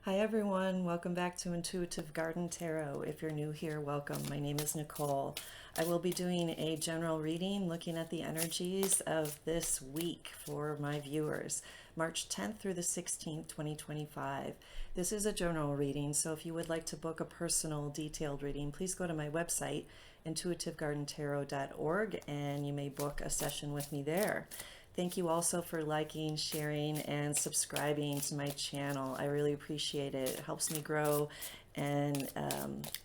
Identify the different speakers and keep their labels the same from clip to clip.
Speaker 1: Hi everyone, welcome back to Intuitive Garden Tarot. If you're new here, welcome. My name is Nicole. I will be doing a general reading looking at the energies of this week for my viewers, March 10th through the 16th, 2025. This is a general reading, so if you would like to book a personal detailed reading, please go to my website, intuitivegardentarot.org, and you may book a session with me there. Thank you also for liking, sharing, and subscribing to my channel. I really appreciate it. It helps me grow and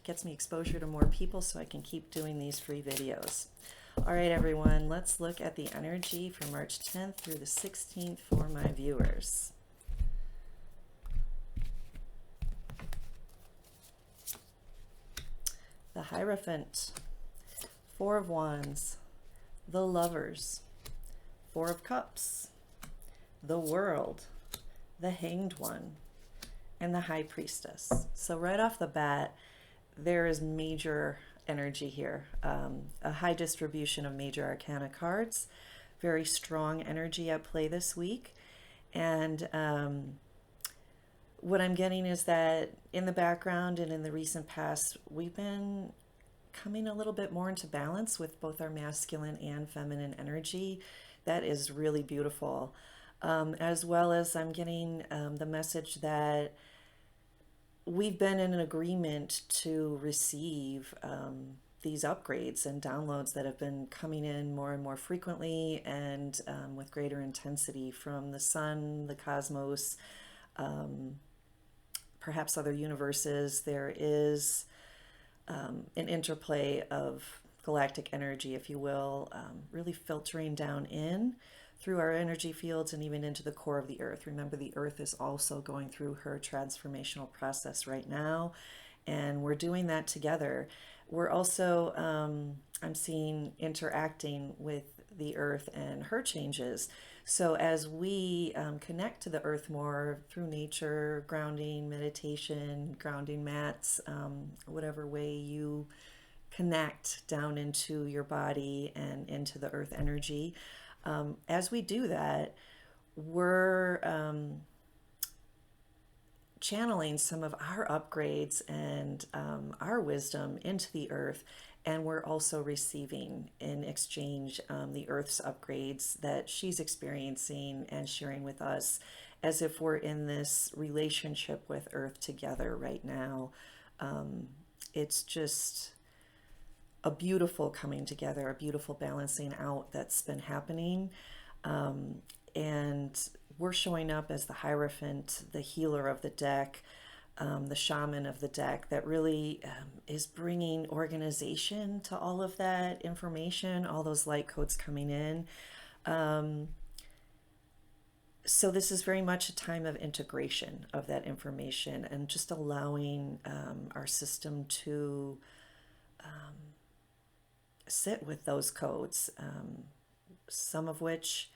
Speaker 1: gets me exposure to more people so I can keep doing these free videos. All right, everyone, let's look at the energy from March 10th through the 16th for my viewers. The Hierophant, Four of Wands, the Lovers, Four of Cups, the World, the Hanged One, and the High Priestess. So right off the bat, there is major energy here. A high distribution of major arcana cards, very strong energy at play this week. And what I'm getting is that in the background and in the recent past, we've been coming a little bit more into balance with both our masculine and feminine energy. That is really beautiful. As well as I'm getting the message that we've been in an agreement to receive these upgrades and downloads that have been coming in more and more frequently and with greater intensity from the sun, the cosmos, perhaps other universes. There is an interplay of galactic energy, if you will, really filtering down in through our energy fields and even into the core of the earth. Remember, the earth is also going through her transformational process right now, and we're doing that together. We're also, I'm seeing, interacting with the earth and her changes. So as we connect to the earth more through nature, grounding, meditation, grounding mats, whatever way you connect down into your body and into the earth energy. As we do that, we're channeling some of our upgrades and our wisdom into the earth, and we're also receiving in exchange the earth's upgrades that she's experiencing and sharing with us, as if we're in this relationship with earth together right now. It's just a beautiful coming together, a beautiful balancing out that's been happening. And we're showing up as the Hierophant, the healer of the deck, the shaman of the deck, that really is bringing organization to all of that information, all those light codes coming in. So this is very much a time of integration of that information and just allowing our system to sit with those codes, some of which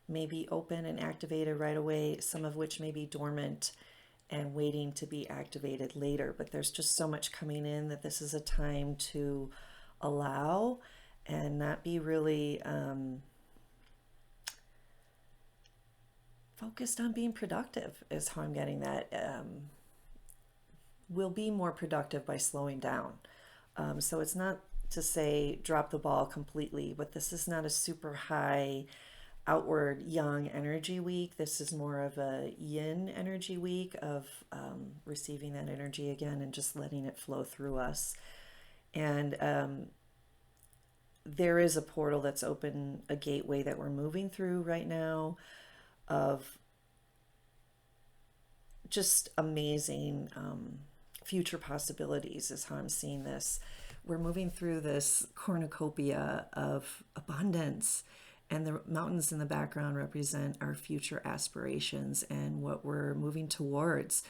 Speaker 1: may be open and activated right away, some of which may be dormant and waiting to be activated later. But there's just so much coming in that this is a time to allow and not be really focused on being productive, is how I'm getting that. We'll be more productive by slowing down. So it's not to say drop the ball completely, but this is not a super high outward young energy week. This is more of a yin energy week of receiving that energy again and just letting it flow through us. And there is a portal that's open, a gateway that we're moving through right now of just amazing future possibilities, is how I'm seeing this. We're moving through this cornucopia of abundance, and the mountains in the background represent our future aspirations and what we're moving towards.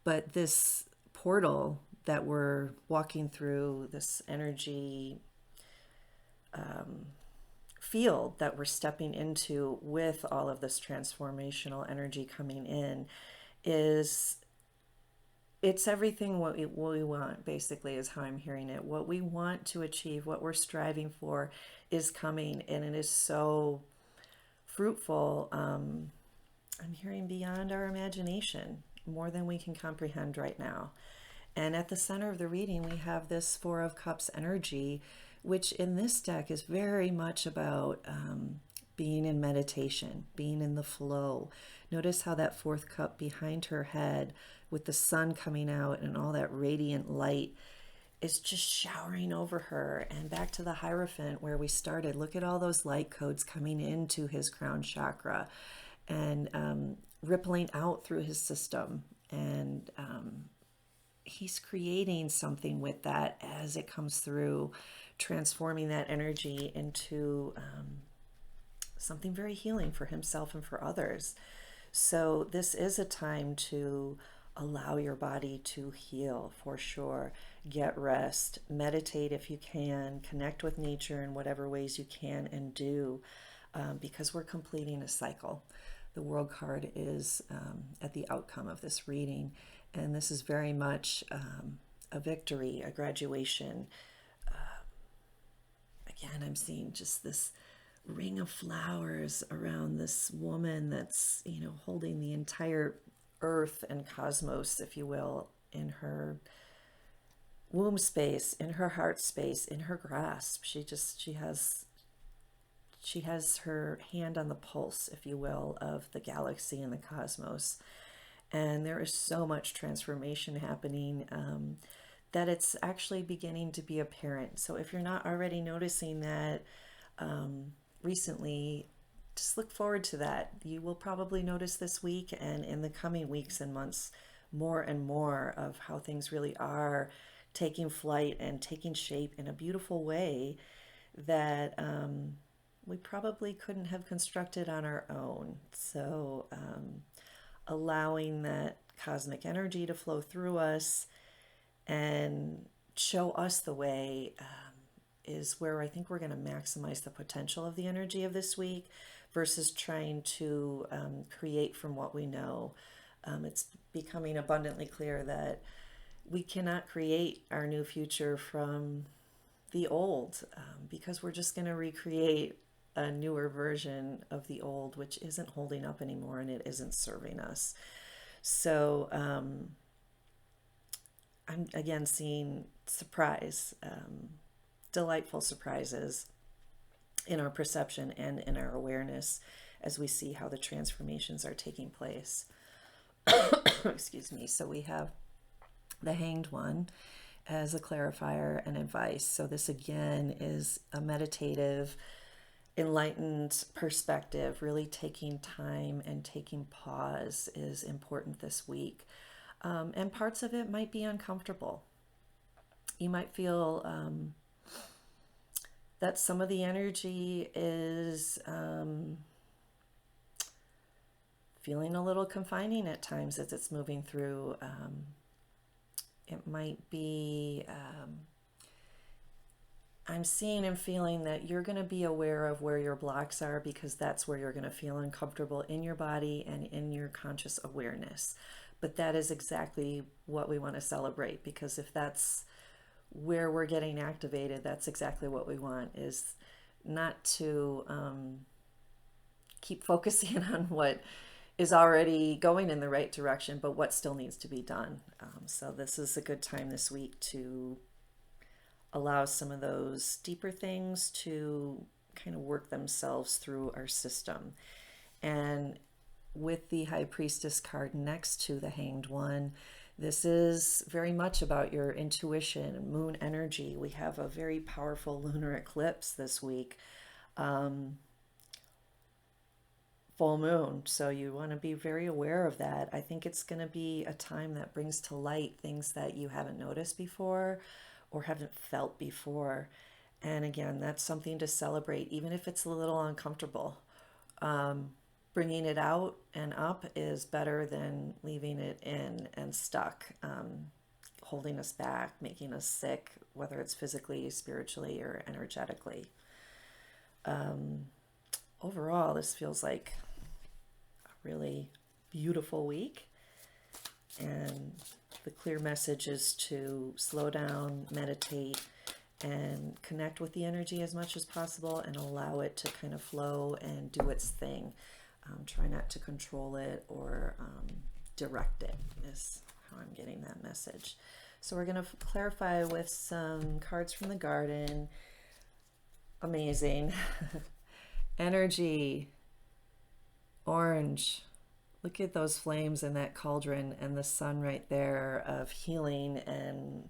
Speaker 1: But this portal that we're walking through, this energy field that we're stepping into with all of this transformational energy coming in, it's everything what we want, basically, is how I'm hearing it. What we want to achieve, what we're striving for, is coming, and it is so fruitful. I'm hearing beyond our imagination. more than we can comprehend right now. And at the center of the reading, we have this Four of Cups energy, which in this deck is very much about being in meditation, being in the flow. Notice how that fourth cup behind her head with the sun coming out and all that radiant light is just showering over her. And back to the Hierophant where we started, look at all those light codes coming into his crown chakra and rippling out through his system. And he's creating something with that as it comes through, transforming that energy into something very healing for himself and for others. So this is a time to allow your body to heal, for sure. Get rest, meditate if you can, connect with nature in whatever ways you can and do, because we're completing a cycle. The World card is at the outcome of this reading, and this is very much a victory, a graduation. Again, I'm seeing just this ring of flowers around this woman that's, holding the entire earth and cosmos, if you will, in her womb space, in her heart space, in her grasp. She has her hand on the pulse, if you will, of the galaxy and the cosmos. And there is so much transformation happening that it's actually beginning to be apparent. So if you're not already noticing that recently, just look forward to that. You will probably notice this week and in the coming weeks and months more and more of how things really are taking flight and taking shape in a beautiful way that we probably couldn't have constructed on our own. So allowing that cosmic energy to flow through us and show us the way is where I think we're going to maximize the potential of the energy of this week versus trying to create from what we know. It's becoming abundantly clear that we cannot create our new future from the old because we're just going to recreate a newer version of the old, which isn't holding up anymore and it isn't serving us. So I'm again seeing surprise, delightful surprises in our perception and in our awareness as we see how the transformations are taking place. Excuse me. So we have the Hanged One as a clarifier and advice. So this again is a meditative, enlightened perspective. Really taking time and taking pause is important this week. And parts of it might be uncomfortable. You might feel that some of the energy is feeling a little confining at times as it's moving through. It might be, I'm seeing and feeling that you're going to be aware of where your blocks are because that's where you're going to feel uncomfortable in your body and in your conscious awareness. But that is exactly what we want to celebrate, because if that's where we're getting activated, that's exactly what we want, is not to keep focusing on what is already going in the right direction, but what still needs to be done. So this is a good time this week to allow some of those deeper things to kind of work themselves through our system. And with the High Priestess card next to the Hanged One, this is very much about your intuition, moon energy. We have a very powerful lunar eclipse this week. Full moon, so you want to be very aware of that. I think it's going to be a time that brings to light things that you haven't noticed before or haven't felt before. And again, that's something to celebrate, even if it's a little uncomfortable. Bringing it out and up is better than leaving it in and stuck, holding us back, making us sick, whether it's physically, spiritually, or energetically. Overall, this feels like a really beautiful week. And the clear message is to slow down, meditate, and connect with the energy as much as possible and allow it to kind of flow and do its thing. Try not to control it or direct it, is how I'm getting that message. So we're going to clarify with some cards from the garden. Amazing. Energy, orange. Look at those flames in that cauldron and the sun right there of healing and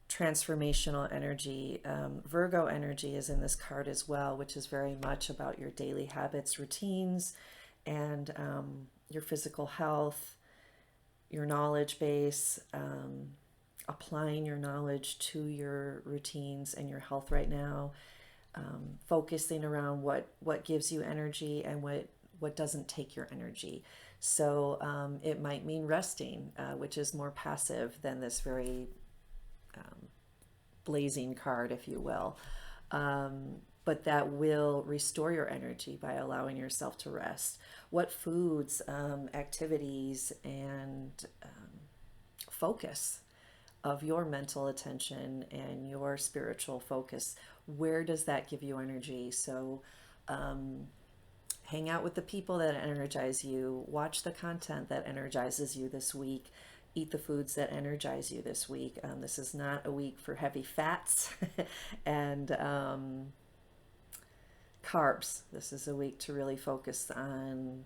Speaker 1: transformational energy. Virgo energy is in this card as well, which is very much about your daily habits, routines, and your physical health, your knowledge base, applying your knowledge to your routines and your health right now, focusing around what gives you energy and what doesn't take your energy. So it might mean resting, which is more passive than this very blazing card, if you will. But that will restore your energy by allowing yourself to rest. What foods, activities, and focus of your mental attention and your spiritual focus, where does that give you energy? So hang out with the people that energize you, watch the content that energizes you this week, eat the foods that energize you this week. This is not a week for heavy fats and carbs. This is a week to really focus on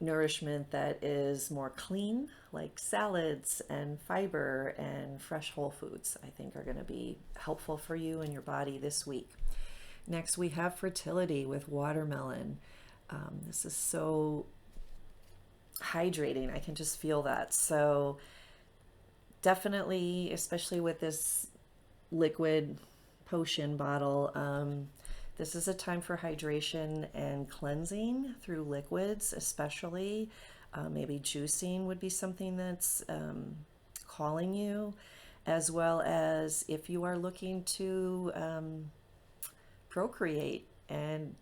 Speaker 1: nourishment that is more clean, like salads and fiber and fresh whole foods, I think are going to be helpful for you and your body this week. Next, we have fertility with watermelon. This is so hydrating. I can just feel that. So definitely, especially with this liquid potion bottle, this is a time for hydration and cleansing through liquids, especially. Maybe juicing would be something that's calling you, as well as if you are looking to procreate and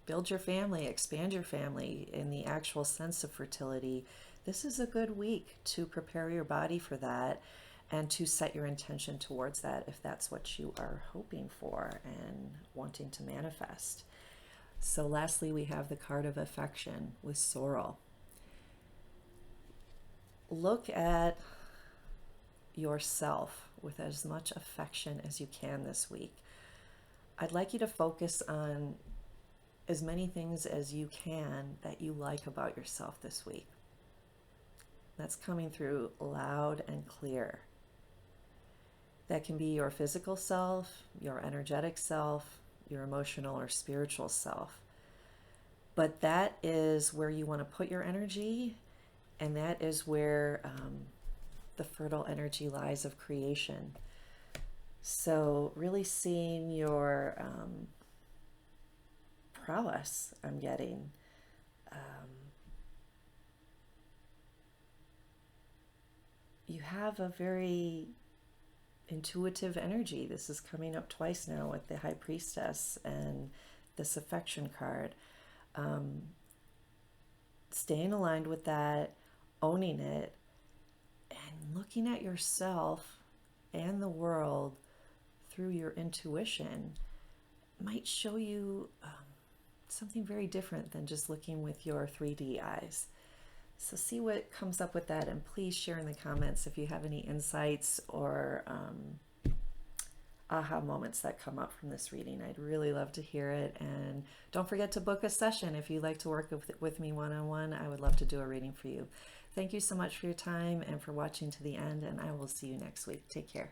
Speaker 1: build your family, expand your family in the actual sense of fertility. This is a good week to prepare your body for that and to set your intention towards that if that's what you are hoping for and wanting to manifest. So lastly, we have the card of affection with sorrel. Look at yourself with as much affection as you can this week. I'd like you to focus on as many things as you can that you like about yourself this week. That's coming through loud and clear. That can be your physical self, your energetic self, your emotional or spiritual self. But that is where you want to put your energy, and that is where the fertile energy lies of creation. So really seeing your prowess, I'm getting. You have a very intuitive energy. This is coming up twice now with the High Priestess and this affection card. Staying aligned with that, owning it, and looking at yourself and the world through your intuition might show you something very different than just looking with your 3D eyes. So see what comes up with that, and please share in the comments if you have any insights or aha moments that come up from this reading. I'd really love to hear it. And don't forget to book a session if you'd like to work with me one-on-one. I would love to do a reading for you. Thank you so much for your time and for watching to the end, and I will see you next week. Take care.